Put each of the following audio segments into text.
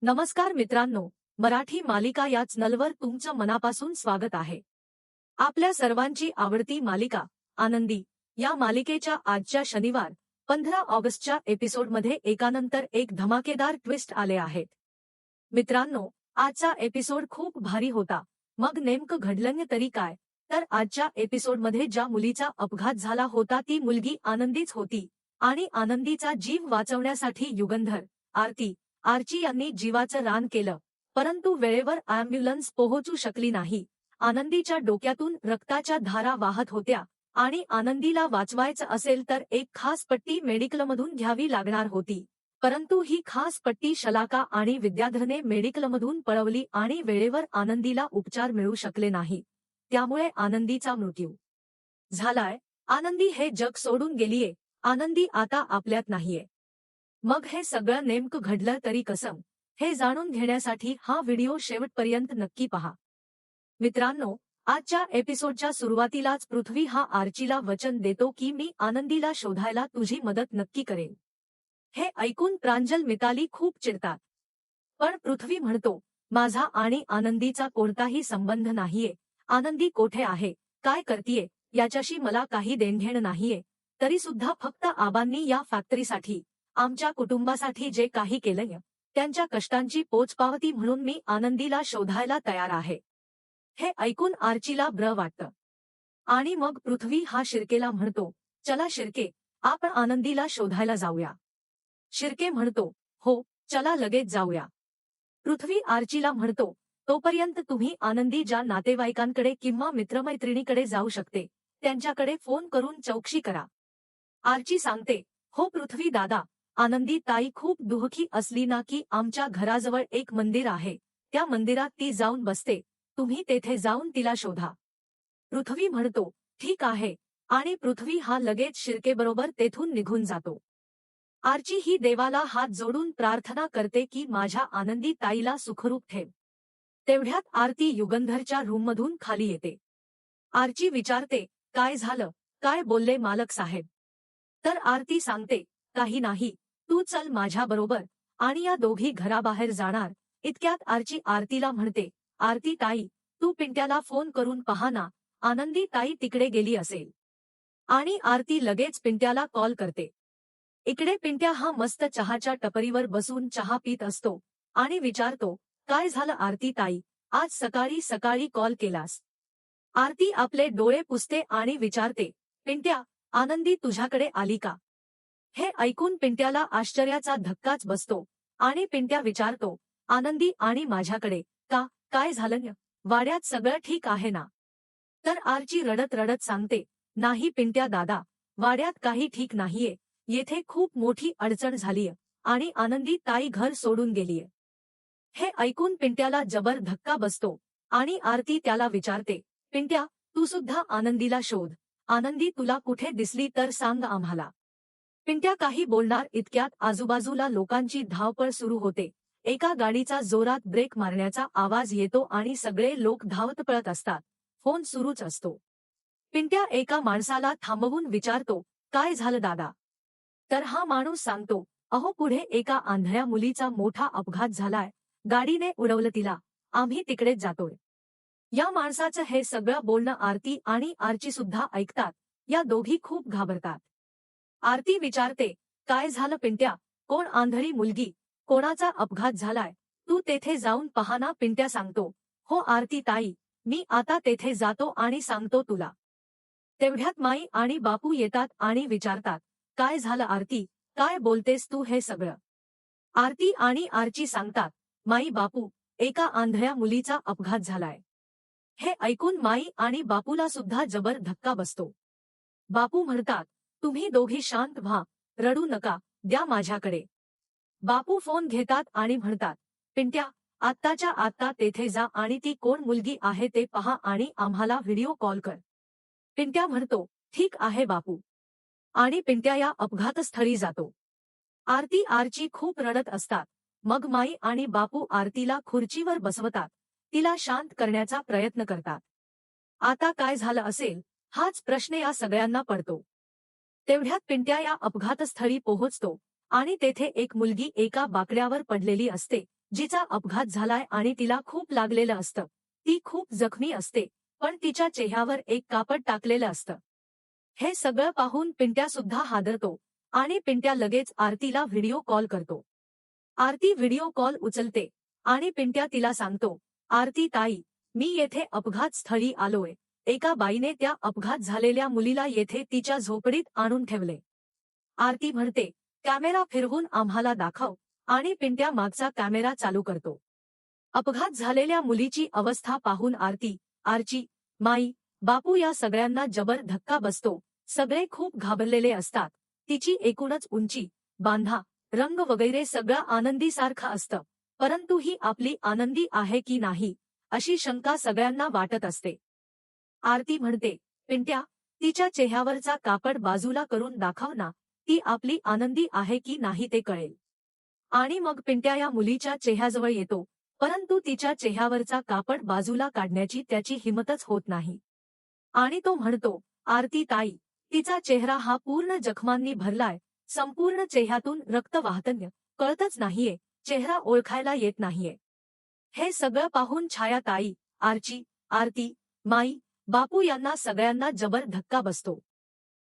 नमस्कार मित्रांनो, मराठी मालिका या चॅनलवर तुमचं मनापासून स्वागत आहे. आपल्या सर्वांची आवडती मालिका आनंदी या मालिकेच्या आजच्या शनिवार 15 ऑगस्टच्या एपिसोडमध्ये एकानंतर एक धमाकेदार ट्विस्ट आले आहेत. मित्रांनो, आजचा एपिसोड खूप भारी होता. मग नेमकं घडलं तरी काय? तर आजच्या एपिसोडमध्ये ज्या मुलीचा अपघात झाला होता ती मुलगी आनंदीच होती आणि आनंदीचा जीव वाचवण्यासाठी युगंधर, आर्ची यांनी जीवाचं रान केलं, परंतु वेळेवर ॲम्ब्युलन्स पोहोचू शकली नाही. आनंदीच्या डोक्यातून रक्ताच्या धारा वाहत होत्या आणि आनंदीला वाचवायचं असेल तर एक खास पट्टी मेडिकलमधून घ्यावी लागणार होती. परंतु ही खास पट्टी शलाका आणि विद्याधरने मेडिकलमधून पळवली आणि वेळेवर आनंदीला उपचार मिळू शकले नाही. त्यामुळे आनंदीचा मृत्यू झालाय. आनंदी हे जग सोडून गेलीये. आनंदी आता आपल्यात नाहीये. मग हे सगळं नेमकं घडलं तरी कसं, हे जाणून घेण्यासाठी हा व्हिडिओ शेवटपर्यंत नक्की पहा. मित्रांनो, आजच्या एपिसोडच्या सुरुवातीलाच पृथ्वी हा आर्चीला वचन देतो की मी आनंदीला शोधायला तुझी मदत नक्की करेन. हे ऐकून प्रांजल मिताली खूप चिडतात. पण पृथ्वी म्हणतो, माझा आणि आनंदीचा कोणताही संबंध नाहीये. आनंदी कोठे आहे, काय करतीये याच्याशी मला काही देणघेण नाहीये. तरी सुद्धा फक्त आबांनी या फॅक्टरीसाठी, आमच्या कुटुंबासाठी जे काही केलंय त्यांच्या कष्टांची पोचपावती म्हणून मी आनंदीला शोधायला तयार आहे. हे ऐकून आर्चीला ब्र वाटतं. आणि मग पृथ्वी हा शिर्केला म्हणतो, चला शिर्के, आपण आनंदीला शोधायला जाऊया. शिर्के म्हणतो, हो, चला लगेच जाऊया. पृथ्वी आर्चीला म्हणतो, तोपर्यंत तुम्ही आनंदी ज्या नातेवाईकांकडे किंवा मित्रमैत्रिणीकडे जाऊ शकते त्यांच्याकडे फोन करून चौकशी करा. आर्ची सांगते, हो पृथ्वी दादा, आनंदी ताई खूप दुःखी असली ना की आमच्या घराजवळ एक मंदिर आहे, त्या मंदिरात ती जाऊन बसते, तुम्ही तेथे जाऊन तिला शोधा. पृथ्वी म्हणतो, ठीक आहे, आणि पृथ्वी हा लगेच शिर्केबरोबर तेथून निघून जातो. आर्ची ही देवाला हात जोडून प्रार्थना करते की माझ्या आनंदी ताईला सुखरूप ठेव. तेवढ्यात आरती युगंधरच्या रूममधून खाली येते. आर्ची विचारते, काय झालं, काय बोलले मालक साहेब? तर आरती सांगते, काही नाही, तू चल माझ्या बरोबर. आणि या दोघी घराबाहेर जाणार. इतक्यात आर्ची आरतीला म्हणते, आरती ताई, तू पिंट्याला फोन करून पहा ना, आनंदी ताई तिकडे गेली असेल. आणि आरती लगेच पिंट्याला कॉल करते. इकडे पिंट्या हा मस्त चहाच्या टपरीवर बसून चहा पीत असतो आणि विचारतो, काय झालं आरती ताई, आज सकाळी सकाळी कॉल केलास? आरती आपले डोळे पुसते आणि विचारते, पिंट्या, आनंदी तुझ्याकडे आली का? हे ऐकून पिंट्याला आश्चर्याचा धक्काच बसतो आणि पिंट्या विचारतो, आनंदी आणि माझ्याकडे का, काय झालं? वाड्यात सगळं ठीक आहे ना? तर आर्ची रडत रडत सांगते, नाही पिंट्या दादा, वाड्यात काही ठीक नाहीये, येथे खूप मोठी अडचण झालीय आणि आनंदी ताई घर सोडून गेलीय. हे ऐकून पिंट्याला जबर धक्का बसतो आणि आरती त्याला विचारते, पिंट्या, तू सुद्धा आनंदीला शोध. आनंदी तुला कुठे दिसली तर सांग आम्हाला. पिंट्या काही बोलणार इतक्यात आजूबाजूला लोकांची धावपळ सुरू होते. एका गाडीचा जोरात ब्रेक मारण्याचा आवाज येतो आणि सगळे लोक धावत पळत असतात. फोन सुरूच असतो. पिंट्या एका माणसाला थांबवून विचारतो, काय झालं दादा? तर हा माणूस सांगतो, अहो पुढे एका आंधळ्या मुलीचा मोठा अपघात झालाय, गाडीने उडवलं तिला, आम्ही तिकडेच जातोय. या माणसाचं हे सगळं बोलणं आरती आणि आर्ची सुद्धा ऐकतात. या दोघी खूप घाबरतात. आरती विचारते, काय झालं पिंट्या, कोण आंधळी मुलगी, कोणाचा अपघात झालाय, तू तेथे जाऊन पहा ना? पिंट्या सांगतो, हो आरती ताई, मी आता तेथे जातो आणि सांगतो तुला. तेवढ्यात माई आणि बापू येतात आणि विचारतात, काय झालं आरती, काय बोलतेस तू हे सगळं? आरती आणि आर्ची सांगतात, माई बापू, एका आंधळ्या मुलीचा अपघात झालाय. हे ऐकून माई आणि बापूला सुद्धा जबर धक्का बसतो. बापू म्हणतात, तुम्ही दोघी शांत व्हा, रडू नका, द्या माझ्याकडे. बापू फोन घेतात आणि म्हणतात, पिंट्या, आत्ताच्या आत्ता तेथे जा आणि ती कोण मुलगी आहे ते पहा आणि आम्हाला व्हिडिओ कॉल कर. पिंट्या म्हणतो, ठीक आहे बापू. आणि पिंट्या या अपघातस्थळी जातो. आरती आर्ची खूप रडत असतात. मग माई आणि बापू आरतीला खुर्चीवर बसवतात, तिला शांत करण्याचा प्रयत्न करतात. आता काय झालं असेल हाच प्रश्न या सगळ्यांना पडतो. तेवढ्यात पिंट्या या अपघातस्थळी पोहोचतो आणि तेथे एक मुलगी एका बाकड्यावर पडलेली असते, जिचा अपघात झालाय आणि तिला खूप लागलेलं असतं. ती खूप जखमी असते, पण तिच्या चेहऱ्यावर एक कापड टाकलेलं असतं. हे सगळं पाहून पिंट्या सुद्धा हादरतो आणि पिंट्या लगेच आरतीला व्हिडिओ कॉल करतो. आरती व्हिडिओ कॉल उचलते आणि पिंट्या तिला सांगतो, आरती ताई, मी येथे अपघात स्थळी आलोय. एका बाईने त्या अपघात झालेल्या मुलीला येथे तिच्या झोपडीत आणून ठेवले. आरती म्हणते, कॅमेरा फिरवून आम्हाला दाखव, आणि पिंट्या मागचा कॅमेरा चालू करतो. अपघात झालेल्या मुलीची अवस्था पाहून आरती, आर्ची, माई, बापू या सगळ्यांना जबर धक्का बसतो. सगळे खूप घाबरलेले असतात. तिची एकूणच उंची, बांधा, रंग वगैरे सगळं आनंदीसारखं असतं, परंतु ही आपली आनंदी आहे की नाही अशी शंका सगळ्यांना वाटत असते. आरती म्हणते, पिंट्या, तिच्या चेहऱ्यावरचा कापड बाजूला करून दाखव ना, ती आपली आनंदी आहे की नाही ते कळेल. आणि मग पिंट्या या मुलीच्या चेहऱ्याजवळ येतो, परंतु तिच्या चेहऱ्यावरचा कापड बाजूला काढण्याची त्याची हिंमतच होत नाही. आणि तो म्हणतो, आरती ताई, तिचा चेहरा हा पूर्ण जखमांनी भरलाय, संपूर्ण चेहऱ्यातून रक्त वाहतंय, कळतच नाहीये, चेहरा ओळखायला येत नाहीये. हे सगळं पाहून छाया ताई, आर्ची, आरती, माई, बापू यांना सगळ्यांना जबर धक्का बसतो.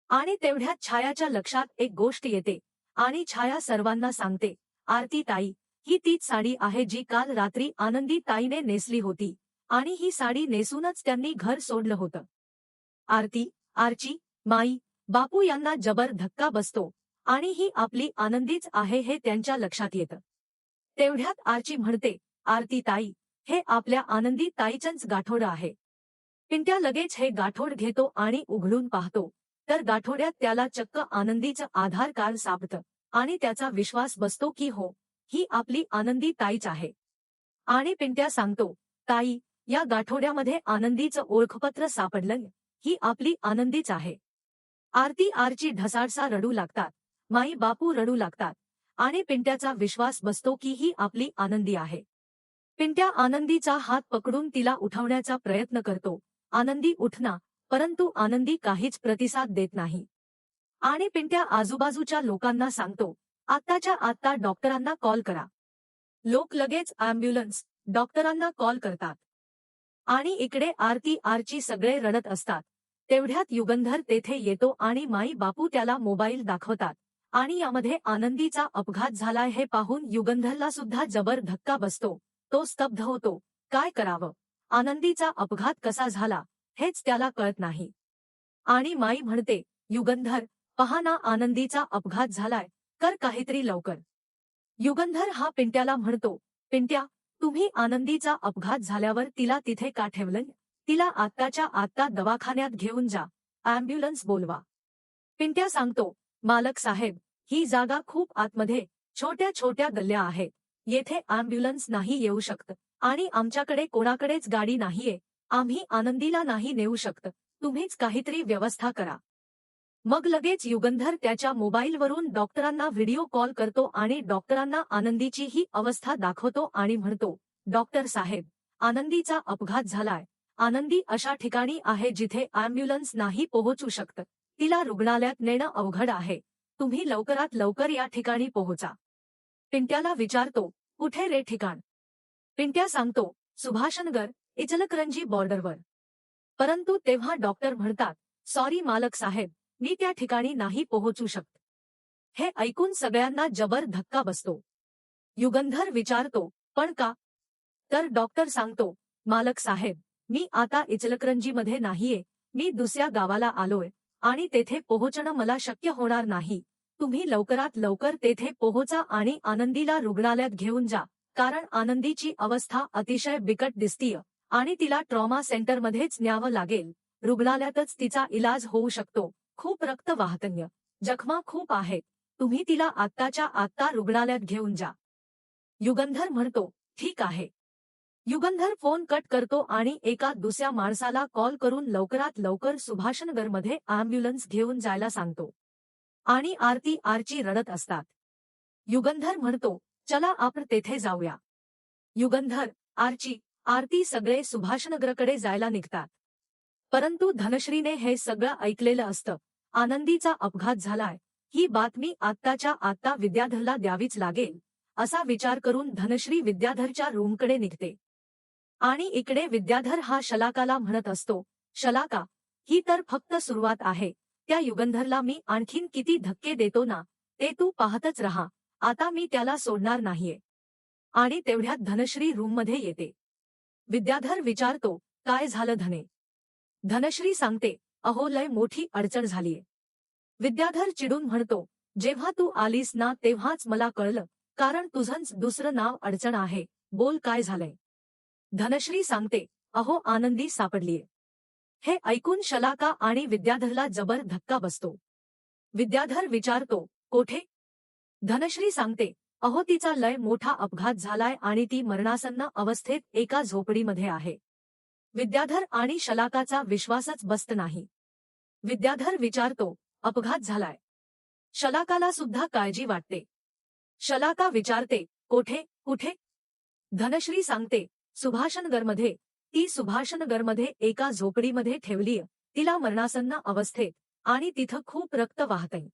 आणि तेवढ्यात छायाच्या लक्षात एक गोष्ट येते आणि छाया सर्वांना सांगते, आरती ताई, ही तीच साडी आहे जी काल रात्री आनंदी ताईने नेसली होती, आणि ही साडी नेसूनच त्यांनी घर सोडलं होतं. आरती, आर्ची, माई, बापू यांना जबर धक्का बसतो आणि ही आपली आनंदीच आहे हे त्यांच्या लक्षात येतं. तेवढ्यात आर्ची म्हणते, आरती ताई, हे आपल्या आनंदी ताईचंच गाठोडं आहे. पिंट्या लगेच हे गाठोड घेतो आणि उघडून पाहतो, तर गाठोड्यात त्याला चक्क आनंदीचं आधार कार्ड सापडतं आणि त्याचा विश्वास बसतो की हो, ही आपली आनंदी ताईच आहे. आणि पिंट्या सांगतो, ताई, या गाठोड्यामध्ये आनंदीचं ओळखपत्र सापडलं, ही आपली आनंदीच आहे. आरती, आर्ची ढसाळसा रडू लागतात, माई, बापू रडू लागतात आणि पिंट्याचा विश्वास बसतो की ही आपली आनंदी आहे. पिंट्या आनंदीचा हात पकडून तिला उठवण्याचा प्रयत्न करतो, आनंदी उठना, परंतु आनंदी काहीच प्रतिसाद देत नाही. आणि पिंट्या आजूबाजूच्या लोकांना सांगतो, आत्ताच्या आत्ता डॉक्टरांना कॉल करा. लोक लगेच ॲम्ब्युलन्स, डॉक्टरांना कॉल करतात. आणि इकडे आरती, आर्ची सगळे रडत असतात. तेवढ्यात युगंधर तेथे येतो आणि माई, बापू त्याला मोबाईल दाखवतात आणि यामध्ये आनंदीचा अपघात झालाय हे पाहून युगंधरला सुद्धा जबर धक्का बसतो. तो स्तब्ध होतो, काय करावं, आनंदीचा अपघात कसा झाला हेच त्याला कळत नाही. आणि माई म्हणते, युगंधर, पहा ना, आनंदीचा अपघात झालाय, कर काहीतरी लवकर. युगंधर हा पिंट्याला म्हणतो, पिंट्या, तुम्ही आनंदीचा अपघात झाल्यावर तिला तिथे का ठेवलं? तिला आत्ताच्या आत्ता दवाखान्यात घेऊन जा, ॲम्ब्युलन्स बोलवा. पिंट्या सांगतो, मालक साहेब, ही जागा खूप आतमध्ये, छोट्या छोट्या गल्ल्या आहेत, येथे ॲम्ब्युलन्स नाही येऊ शकत आणि आमच्याकडे कोणाकडेच गाडी नाहीये, आम्ही आनंदीला नाही नेऊ शकत, तुम्हीच काहीतरी व्यवस्था करा. मग लगेच युगंधर त्याच्या मोबाईलवरून डॉक्टरांना व्हिडिओ कॉल करतो आणि डॉक्टरांना आनंदीची ही अवस्था दाखवतो आणि म्हणतो, डॉक्टर साहेब, आनंदीचा अपघात झालाय. आनंदी अशा ठिकाणी आहे जिथे ॲम्ब्युलन्स नाही पोहोचू शकत, तिला रुग्णालयात नेणं अवघड आहे, तुम्ही लवकरात लवकर या ठिकाणी पोहोचा. पिंट्याला विचारतो, कुठे रे ठिकाण? पिंट्या सांगतो, सुभाषनगर, इचलकरंजी बॉर्डरवर. परंतु तेव्हा डॉक्टर म्हणतात, सॉरी मालक साहेब, मी त्या ठिकाणी नाही पोहोचू शकत. हे ऐकून सगळ्यांना जबर धक्का बसतो. युगंधर विचारतो, पण का? तर डॉक्टर सांगतो, मालक साहेब, मी आता इचलकरंजीमध्ये नाहीये, मी दुसऱ्या गावाला आलोय आणि तेथे पोहोचणं मला शक्य होणार नाही. तुम्ही लवकरात लवकर तेथे पोहोचा आणि आनंदीला रुग्णालयात घेऊन जा, कारण आनंदीची अवस्था अतिशय बिकट दिसतीय आणि तिला ट्रॉमा सेंटरमध्येच न्यावं लागेल. रुग्णालयातच तिचा इलाज होऊ शकतो. खूप रक्त वाहतंय, जखमा खूप आहेत, तुम्ही तिला आत्ताच्या आत्ता रुग्णालयात घेऊन जा. युगंधर म्हणतो, ठीक आहे. युगंधर फोन कट करतो आणि एका दुसऱ्या माणसाला कॉल करून लवकरात लवकर सुभाषनगरमध्ये ॲम्ब्युलन्स घेऊन जायला सांगतो. आणि आरती, आर्ची रडत असतात. युगंधर म्हणतो, चला आपण तेथे जाऊया. युगंधर, आर्ची, आरती सगळे सुभाषनगरकडे जायला निघतात. परंतु धनश्रीने हे सगळं ऐकलेलं असतं. आनंदीचा अपघात झालाय, ही बातमी आत्ताच्या आत्ता विद्याधरला द्यावीच लागेल असा विचार करून धनश्री विद्याधरच्या रूमकडे निघते. आणि इकडे विद्याधर हा शलाकाला म्हणत असतो, शलाका, ही तर फक्त सुरुवात आहे. त्या युगंधरला मी आणखीन किती धक्के देतो ना, ते तू पाहतच रहा. आता मी त्याला सोडणार नाहीये. आणि तेवढ्यात धनश्री रूममध्ये येते. विद्याधर विचारतो, काय झालं धने? धनश्री सांगते, अहो लय मोठी अडचण झालीये. विद्याधर चिडून म्हणतो, जेव्हा तू आलीस ना तेव्हाच मला कळलं, कारण तुझंच दुसरं नाव अडचण आहे. बोल काय झालंय? धनश्री सांगते, अहो आनंदी सापडलीये. हे ऐकून शलाका आणि विद्याधरला जबर धक्का बसतो. विद्याधर विचारतो, कोठे? धनश्री सांगते, अहो तिचा लय मोठा अपघात झालाय आणि ती मरणासन्न अवस्थेत एका झोपडीमध्ये आहे. विद्याधर आणि शलाकाचा विश्वासच बसत नाही. विद्याधर विचारतो, अपघात झालाय? शलाकाला सुद्धा काळजी वाटते. शलाका विचारते, कोठे कुठे? धनश्री सांगते, सुभाषनगरमध्ये. ती सुभाषनगरमध्ये एका झोपडीमध्ये ठेवलीय, तिला मरणासन्न अवस्थेत, आणि तिथं खूप रक्त वाहतंय.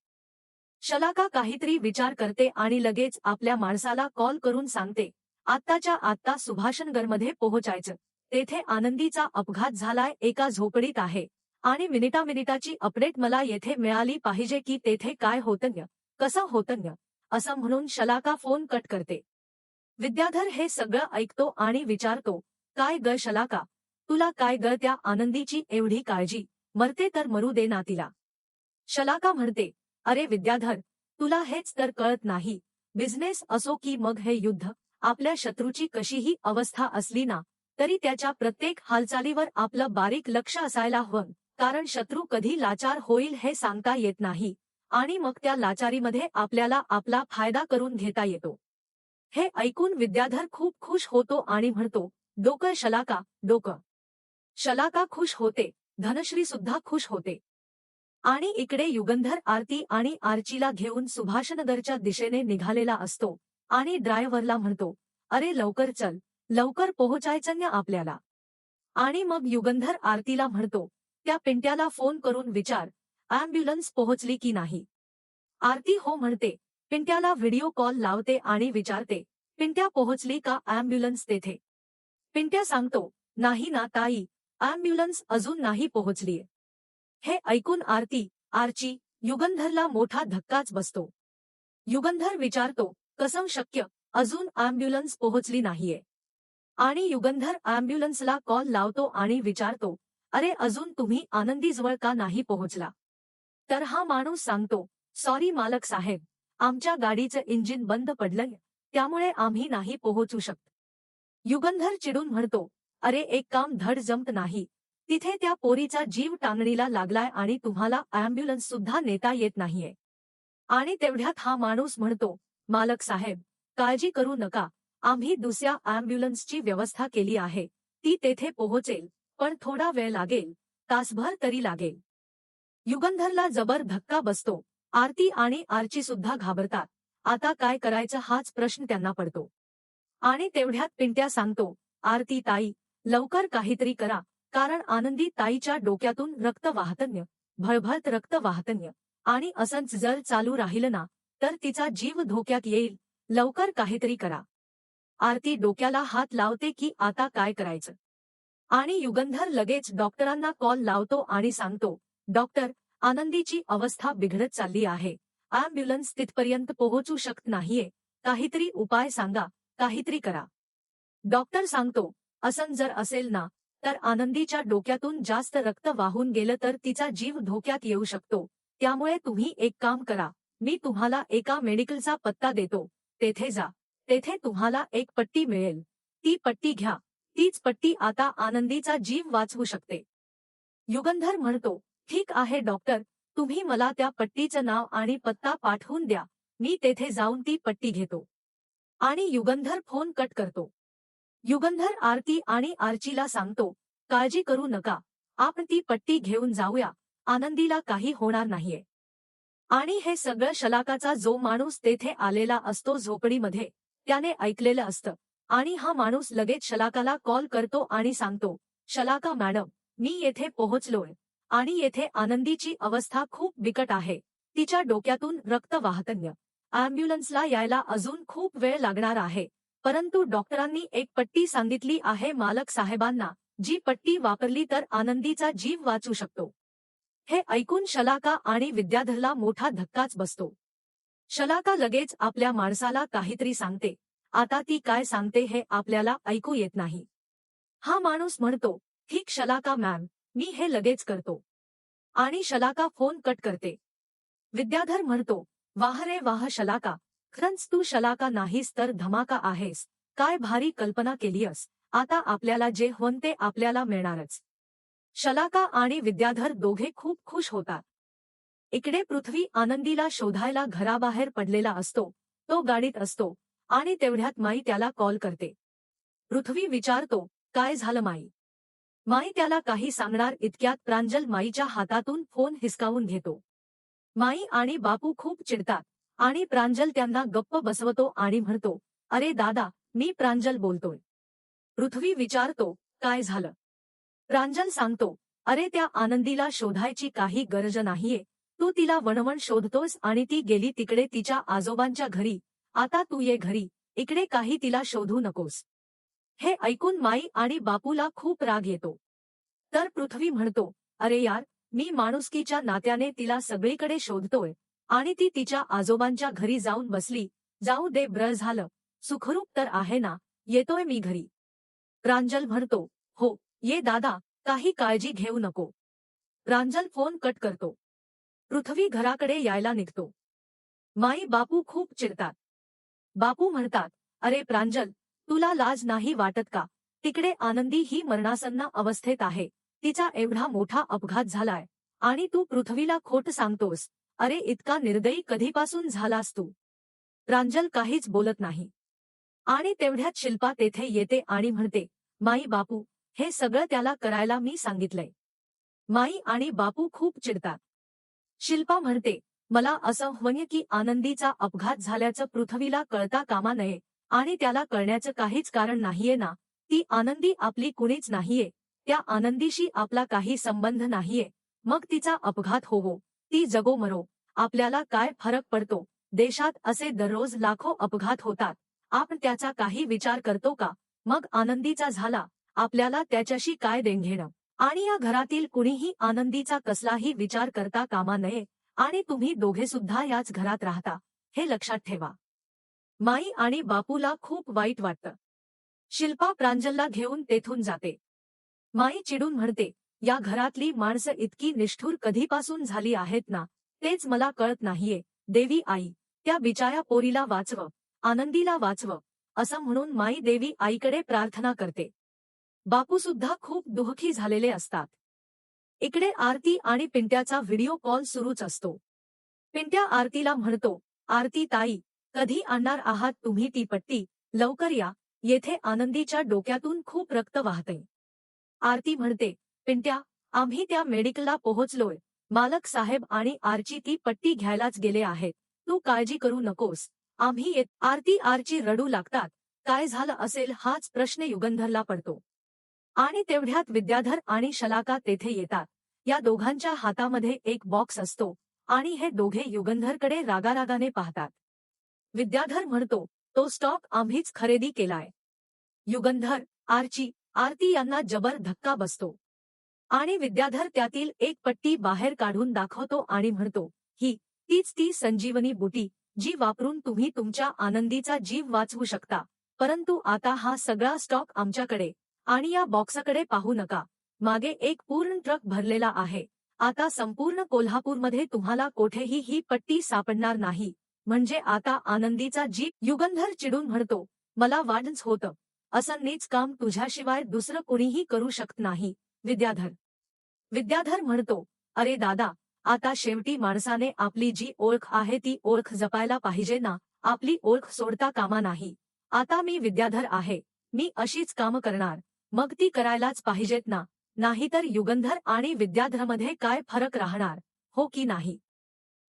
शलाका काहीतरी विचार करते आणि लगेच आपल्या माणसाला कॉल करून सांगते, आत्ताच्या आत्ता सुभाषनगरमध्ये पोहोचायचं. तेथे आनंदीचा अपघात झालाय, एका झोपडीत आहे, आणि मिनिटाची अपडेट मला येथे मिळाली पाहिजे की तेथे काय होतंय, कसं होतंय. असं म्हणून शलाका फोन कट करते. विद्याधर हे सगळं ऐकतो आणि विचारतो, काय ग शलाका, तुला काय ग त्या आनंदीची एवढी काळजी? मरते तर मरू दे ना तिला. शलाका म्हणते, अरे विद्याधर, तुला हेच तर कळत नाही. बिझनेस असो की मग हे युद्ध, आपल्या शत्रूची कशीही अवस्था असली ना तरी त्याच्या प्रत्येक हालचालीवर आपलं बारीक लक्ष असायला हवं, कारण शत्रू कधी लाचार होईल हे सांगता येत नाही, आणि मग त्या लाचारीमध्ये आपल्याला आपला फायदा करून घेता येतो. हे ऐकून विद्याधर खूप खुश होतो आणि म्हणतो, डोकं शलाका, डोकं. शलाका खुश होते, धनश्री सुद्धा खुश होते. आणि इकडे युगंधर आरती आणि आर्चीला घेऊन सुभाषनगरच्या दिशेने निघालेला असतो आणि ड्रायव्हरला म्हणतो, अरे लवकर चल, लवकर पोहोचायचं ना आपल्याला. आणि मग युगंधर आरतीला म्हणतो, त्या पिंट्याला फोन करून विचार, ॲम्ब्युलन्स पोहोचली की नाही. आरती हो म्हणते. पिंट्याला व्हिडिओ कॉल लावते आणि विचारते, पिंट्या पोहोचली का ॲम्ब्युलन्स तेथे? पिंट्या सांगतो, नाही ना ताई, ॲम्ब्युलन्स अजून नाही पोहोचलीये. हे ऐकून आरती, आर्ची, युगंधरला मोठा धक्काच बसतो. युगंधर विचारतो, कसं शक्य, अजून ॲम्ब्युलन्स पोहोचली नाहीये. आणि युगंधर ॲम्ब्युलन्सला कॉल लावतो आणि विचारतो, अरे अजून तुम्ही आनंदीजवळ का नाही पोहोचला? तर हा माणूस सांगतो, सॉरी मालक साहेब, आमच्या गाडीचं इंजिन बंद पडलंय, त्यामुळे आम्ही नाही पोहोचू शकत. युगंधर चिडून म्हणतो, अरे एक काम धड जमत नाही, तिथे त्या पोरीचा जीव टांगणीला लागलाय आणि तुम्हाला ॲम्ब्युलन्स सुद्धा नेता येत नाहीये. आणि तेवढ्यात हा माणूस म्हणतो, मालक साहेब, काळजी करू नका, आम्ही दुसऱ्या ॲम्ब्युलन्सची व्यवस्था केली आहे, ती तेथे पोहोचेल, पण थोडा वेळ लागेल, तासभर तरी लागेल. युगंधरला जबर धक्का बसतो. आरती आणि आर्ची सुद्धा घाबरतात. आता काय करायचं हाच प्रश्न त्यांना पडतो. आणि तेवढ्यात पिंट्या सांगतो, आरती ताई, लवकर काहीतरी करा, कारण आनंदी ताईच्या डोक्यातून रक्त वाहतंय, भळभळत रक्त वाहतंय, आणि असंच जर चालू राहिलं ना तर तिचा जीव धोक्यात येईल, लवकर काहीतरी करा. आरती डोक्याला हात लावते की आता काय करायचं. आणि युगंधर लगेच डॉक्टरांना कॉल लावतो आणि सांगतो, डॉक्टर, आनंदीची अवस्था बिघडत चालली आहे, ॲम्ब्युलन्स तिथपर्यंत पोहोचू शकत नाहीये, काहीतरी उपाय सांगा, काहीतरी करा. डॉक्टर सांगतो, असं जर असेल ना तर आनंदीच्या डोक्यातून जास्त रक्त वाहून गेलं तर तिचा जीव धोक्यात येऊ शकतो, त्यामुळे तुम्ही एक काम करा, मी तुम्हाला एका मेडिकलचा पत्ता देतो, तेथे जा, तेथे तुम्हाला एक पट्टी मिळेल, ती पट्टी घ्या, तीच पट्टी आता आनंदीचा जीव वाचवू शकते. युगंधर म्हणतो, ठीक आहे डॉक्टर, तुम्ही मला त्या पट्टीचं नाव आणि पत्ता पाठवून द्या, मी तेथे जाऊन ती पट्टी घेतो. आणि युगंधर फोन कट करतो. युगंधर आरती आणि आर्चीला सांगतो, काळजी करू नका, आपण ती पट्टी घेऊन जाऊया, आनंदीला काही होणार नाहीये. आणि हे सगळं शलाकाचा जो माणूस तेथे आलेला असतो झोपडीमध्ये, त्याने ऐकलेलं असतं. आणि हा माणूस लगेच शलाकाला कॉल करतो आणि सांगतो, शलाका मॅडम, मी येथे पोहोचलोय, आणि येथे आनंदीची अवस्था खूप बिकट आहे, तिच्या डोक्यातून रक्त वाहतंय, ॲम्ब्युलन्सला यायला अजून खूप वेळ लागणार आहे, परंतु डॉक्टरांनी एक पट्टी सांगितली आहे मालक साहेबांना, जी पट्टी वापरली तर आनंदीचा जीव वाचू शकतो. हे ऐकून शलाका आणि विद्याधरला मोठा धक्काच बसतो. शलाका लगेच आपल्या माणसाला काहीतरी सांगते. आता ती काय सांगते हे आपल्याला ऐकू येत नाही. हा माणूस म्हणतो, ठीक शलाका मॅम, मी हे लगेच करतो. आणि शलाका फोन कट करते. विद्याधर म्हणतो, वाह रे वाह शलाका, खरंच तू शलाका नाहीस तर धमाका आहेस. काय भारी कल्पना केलीयस. आता आपल्याला जे हवं ते आपल्याला मिळणारच. शलाका आणि विद्याधर दोघे खूप खुश होतात. इकडे पृथ्वी आनंदीला शोधायला घराबाहेर पडलेला असतो. तो गाडीत असतो आणि तेवढ्यात माई त्याला कॉल करते. पृथ्वी विचारतो, काय झालं माई? माई त्याला काही सांगणार इतक्यात प्रांजल माईच्या हातातून फोन हिसकावून घेतो. माई आणि बापू खूप चिडतात आणि प्रांजल त्यांना गप्प बसवतो आणि म्हणतो, अरे दादा, मी प्रांजल बोलतोय. पृथ्वी विचारतो, काय झालं? प्रांजल सांगतो, अरे त्या आनंदीला शोधायची काही गरज नाहीये. तू तिला वणवण शोधतोस आणि ती गेली तिकडे तिच्या आजोबांच्या घरी. आता तू ये घरी, इकडे काही तिला शोधू नकोस. हे ऐकून माई आणि बापूला खूप राग येतो. तर पृथ्वी म्हणतो, अरे यार, मी माणुसकीच्या नात्याने तिला सगळीकडे शोधतोय आणि ती तिच्या आजोबांच्या घरी जाऊन बसली. जाऊ दे ब्र झालं, सुखरूप तर आहे ना, येतोय मी घरी. प्रांजल म्हणतो, हो, ये दादा, काही काळजी घेऊ नको. प्रांजल फोन कट करतो. पृथ्वी घराकडे यायला निघतो. माई बापू खूप चिडतात. बापू म्हणतात, अरे प्रांजल, तुला लाज नाही वाटत का? तिकडे आनंदी ही मरणासन्न अवस्थेत आहे. तिचा एवढा मोठा अपघात झालाय आणि तू पृथ्वीला खोट सांगतोस. अरे इतका निर्दयी कधीपासून झालास तू? प्रांजल काहीच बोलत नाही. आणि तेवढ्यात शिल्पा तेथे येते आणि म्हणते, माई बापू, हे सगळं त्याला करायला मी सांगितलंय. माई आणि बापू खूप चिडतात. शिल्पा म्हणते, मला असं हवंय की आनंदीचा अपघात झाल्याचं पृथ्वीला कळता कामा नये आणि त्याला कळण्याचं काहीच कारण नाहीये ना. ती आनंदी आपली कुणीच नाहीये. त्या आनंदीशी आपला काही संबंध नाहीये. मग तिचा अपघात होवो, ती जगो मरो, आपल्याला काय फरक पडतो? देशात असे दररोज लाखो अपघात होतात. आपण त्याचा काही विचार करतो का? मग आनंदीचा झाला, आपल्याला त्याच्याशी काय देणघेणं? आणि या घरातील कुणीही आनंदीचा कसलाही विचार करता कामा नये आणि तुम्ही दोघे सुद्धा याच घरात राहता, हे लक्षात ठेवा. माई आणि बापूला खूप वाईट वाटतं. शिल्पा प्रांजलला घेऊन तेथून जाते. माई चिडून म्हणते, या घरातली माणसं इतकी निष्ठुर कधीपासून झाली आहेत ना, तेच मला कळत नाहीये. देवी आई, त्या बिचाऱ्या पोरीला वाचव, आनंदीला वाचव, असं म्हणून माई देवी आईकडे प्रार्थना करते. बापू सुद्धा खूप दुःखी झालेले असतात. इकडे आरती आणि पिंट्याचा व्हिडिओ कॉल सुरूच असतो. पिंट्या आरतीला म्हणतो, आरती ताई, कधी आणणार आहात तुम्ही ती पट्टी? लवकर या, येथे आनंदीच्या डोक्यातून खूप रक्त वाहतंय. आरती म्हणते, पिंट्या, आम्ही त्या मेडिकलला पोहोचलोय. मालक साहेब आणि आरची ती पट्टी घ्यायलाच गेले आहेत. तू काळजी करू नकोस, आम्ही येत. आरची रडू लागतात. काय झालं असेल हाच प्रश्न युगंधरला पडतो. आणि तेवढ्यात विद्याधर आणि शलाका तेथे येतात. या दोघांच्या हातामध्ये एक बॉक्स असतो आणि हे दोघे युगंधरकडे रागारागाने पाहतात. विद्याधर म्हणतो, तो स्टॉक आम्हीच खरेदी केलाय. युगंधर, आरती यांना जबर धक्का बसतो. आणि विद्याधर त्यातील एक पट्टी बाहेर काढून दाखवतो आणि म्हणतो, तीच ती संजीवनी बुटी, जी वापरून तुम्ही तुमच्या आनंदीचा जीव वाचवू शकता. परंतु आता हा सगळा स्टॉक आमच्याकडे, आणि या बॉक्सकडे पाहू नका. मागे एक पूर्ण ट्रक भरलेला आहे. आता संपूर्ण कोल्हापूरमध्ये तुम्हाला कोठेही ही पट्टी सापडणार नाही. म्हणजे आता आनंदीचा जीव. युगंधर चिडून म्हणतो, मला वाटच होतं, असं नीच काम तुझ्याशिवाय दुसरं कुणीही करू शकत नाही. विद्याधर म्हणतो, अरे दादा, आता शेवटी माणसाने आपली जी ओळख आहे ती ओळख जपायला पाहिजे ना. आपली ओळख सोडता कामा नाही. आता मी विद्याधर आहे, मी अशीच कामं करणार, मग ती करायलाच पाहिजेत ना. नाहीतर युगंधर आणि विद्याधरमध्ये काय फरक राहणार, हो की नाही?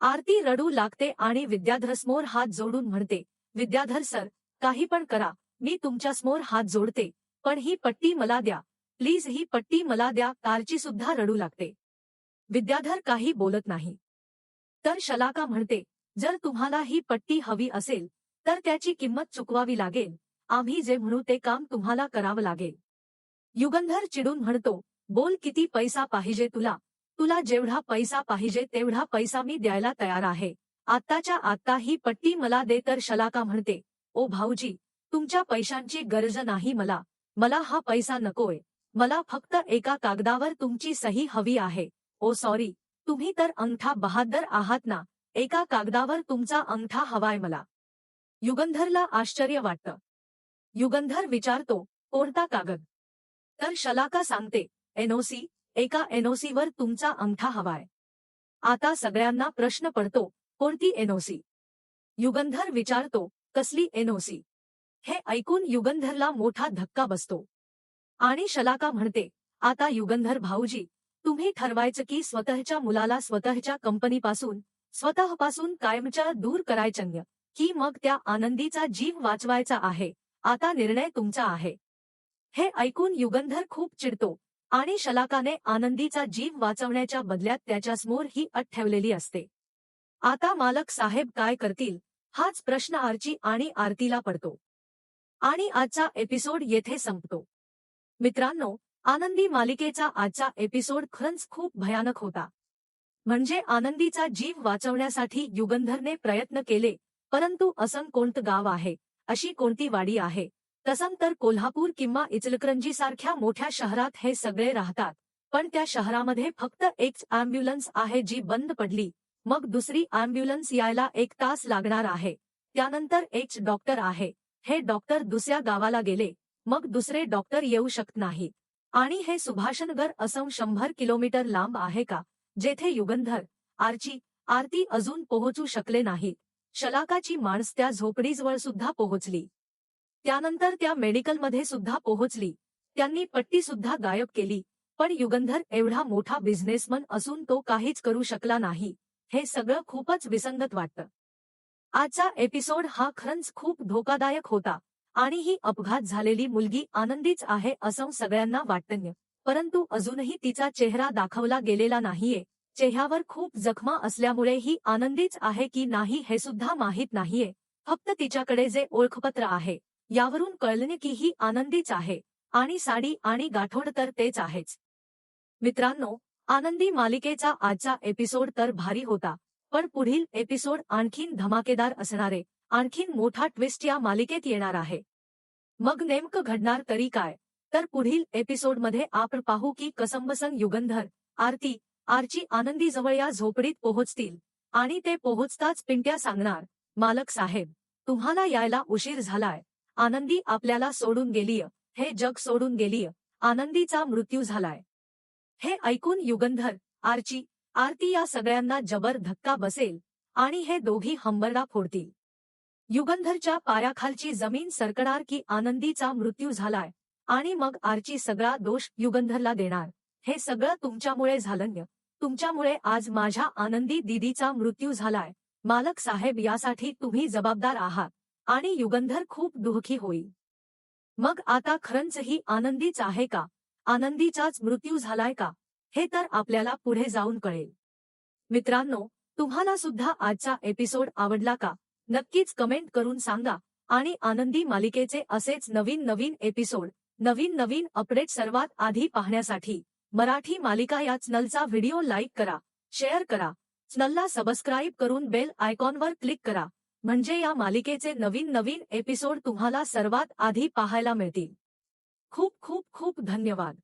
आरती रडू लागते आणि विद्याधरसमोर हात जोडून म्हणते, विद्याधर सर, काही पण करा, मी तुमच्यासमोर हात जोडते, पण ही पट्टी मला द्या, प्लीज, ही पट्टी मला द्या. आरची सुद्धा रडू लागते. विद्याधर काही बोलत नाही. तर शलाका म्हणते, जर तुम्हाला ही पट्टी हवी असेल तर त्याची किंमत चुकवावी लागेल, आम्ही जे म्हणू ते काम तुम्हाला करावं लागेल. युगंधर चिडून म्हणतो, बोल किती पैसा पाहिजे तुला? तुला जेवढा पैसा पाहिजे तेवढा पैसा मी द्यायला तयार आहे. आत्ताच्या आत्ता ही पट्टी मला दे. तर शलाका म्हणते, ओ भाऊजी, तुमच्या पैशांची गरज नाही मला. मला हा पैसा नकोय. मला फक्त एका कागदावर तुमची सही हवी आहे. ओ सॉरी, तुम्ही तर अंगठा बहाद्दर आहात ना. एका कागदावर तुमचा अंगठा हवाय मला. युगंधरला आश्चर्य वाटतं. युगंधर विचारतो, कोणता कागद? तर शलाका सांगते, एनओसी. एका एनओसीवर तुमचा अंगठा हवाय. आता सगळ्यांना प्रश्न पडतो, कोणती एनओसी? युगंधर विचारतो, कसली एनओसी? हे ऐकून युगंधरला मोठा धक्का बसतो. आणि शलाका म्हणते, आता युगंधर भाऊजी, तुम्ही ठरवायचं की स्वतःच्या मुलाला स्वतःच्या स्वतःपासून कायमच्या दूर करायचं, की मग त्या आनंदीचा जीव वाचवायचा आहे. आता निर्णय तुमचा आहे. हे ऐकून युगंधर खूप चिडतो आणि शलाकाने आनंदीचा जीव वाचवण्याच्या बदल्यात त्याच्यासमोर ही अट ठेवलेली असते. आता मालक साहेब काय करतील हाच प्रश्न आर्ची आणि आरतीला पडतो. आणि आजचा एपिसोड येथे संपतो. मित्रांनो, आनंदी मालिकेचा आजचा एपिसोड खरंच खूप भयानक होता. म्हणजे आनंदीचा जीव वाचवण्यासाठी युगंधरने प्रयत्न केले, परंतु असं कोणतं गाव आहे, अशी कोणती वाडी आहे, तसं तर कोल्हापूर किंवा इचलकरंजी सारख्या मोठ्या शहरात हे सगळे राहतात. पण त्या शहरामध्ये फक्त एक ॲम्ब्युलन्स आहे जी बंद पडली. मग दुसरी ॲम्ब्युलन्स यायला 1 तास लागणार आहे. त्यानंतर एक डॉक्टर आहे. हे डॉक्टर दुसऱ्या गावाला गेले. मग दुसरे डॉक्टर येऊ शकत नाहीत. आणि हे सुभाषनगर असं 100 किलोमीटर लांब आहे का, जेथे युगंधर, आरती अजून पोहोचू शकले नाहीत. शलाकाची माणस त्या झोपडीजवळ सुद्धा पोहोचली. त्यानंतर त्या मेडिकलमध्ये सुद्धा पोहोचली. त्यांनी पट्टी सुद्धा गायब केली. पण युगंधर एवढा मोठा बिझनेसमन असून तो काहीच करू शकला नाही. हे सगळं खूपच विसंगत वाटतं. आजचा एपिसोड हा खरंच खूप धोकादायक होता. आणि ही अपघात झालेली मुलगी आनंदीच आहे असं सगळ्यांना वाटतं. परंतु अजूनही तिचा चेहरा दाखवला गेलेला नाहीये. चेहऱ्यावर खूप जखमा असल्यामुळे ही आनंदीच आहे की नाही हे सुद्धा माहीत नाहीये. फक्त तिच्याकडे जे ओळखपत्र आहे यावरून कळले की ही आनंदीच आहे. आणि साडी आणि गाठोड तर तेच आहेच. मित्रांनो, आनंदी मालिकेचा आजचा एपिसोड तर भारी होता. पण पुढील एपिसोड आणखीन धमाकेदार असणारे, आणखीन मोठा ट्विस्ट या मालिकेत येणार आहे. मग नेमकं घडणार तरी काय? तर पुढील एपिसोडमध्ये आपण पाहू की कसंबसं युगंधर, आर्ची आनंदीजवळ या झोपडीत पोहोचतील. आणि ते पोहोचताच पिंट्या सांगणार, मालक साहेब, तुम्हाला यायला उशीर झालाय. आनंदी आपल्याला सोडून गेलीय. हे जग सोडून गेलीय. आनंदीचा मृत्यू झालाय. हे ऐकून युगंधर, आरती या सगळ्यांना जबर धक्का बसेल. आणि हे दोघी हंबरडा फोडतील. युगंधरच्या पायाखालची जमीन सरकणार की आनंदीचा मृत्यू झालाय. आणि मग आर्ची सगळा दोष युगंधरला देणार. हे सगळं तुमच्यामुळे झालं. तुमच्यामुळे आज माझ्या आनंदी दीदीचा मृत्यू झालाय. मालक साहेब, यासाठी तुम्ही जबाबदार आहात. आणि युगंधर खूप दुःखी होईल. मग आता खरंच ही आनंदीच आहे का? आनंदीचाच मृत्यू झालाय का? हे तर आपल्याला पुढे जाऊन कळेल. मित्रांनो, तुम्हाला सुद्धा आजचा एपिसोड आवडला का? नक्कीच कमेंट करून सांगा. आणि आनंदी मालिकेचे असेच नवीन एपिसोड, नवीन अपडेट सर्वात आधी पाहण्यासाठी मराठी मालिका या चॅनलचा व्हिडिओ लाईक करा, शेअर करा, चॅनलला सबस्क्राईब करून बेल आयकॉनवर क्लिक करा. म्हणजे या मालिकेचे नवीन एपिसोड तुम्हाला सर्वात आधी पाहायला मिळतील. खूप धन्यवाद.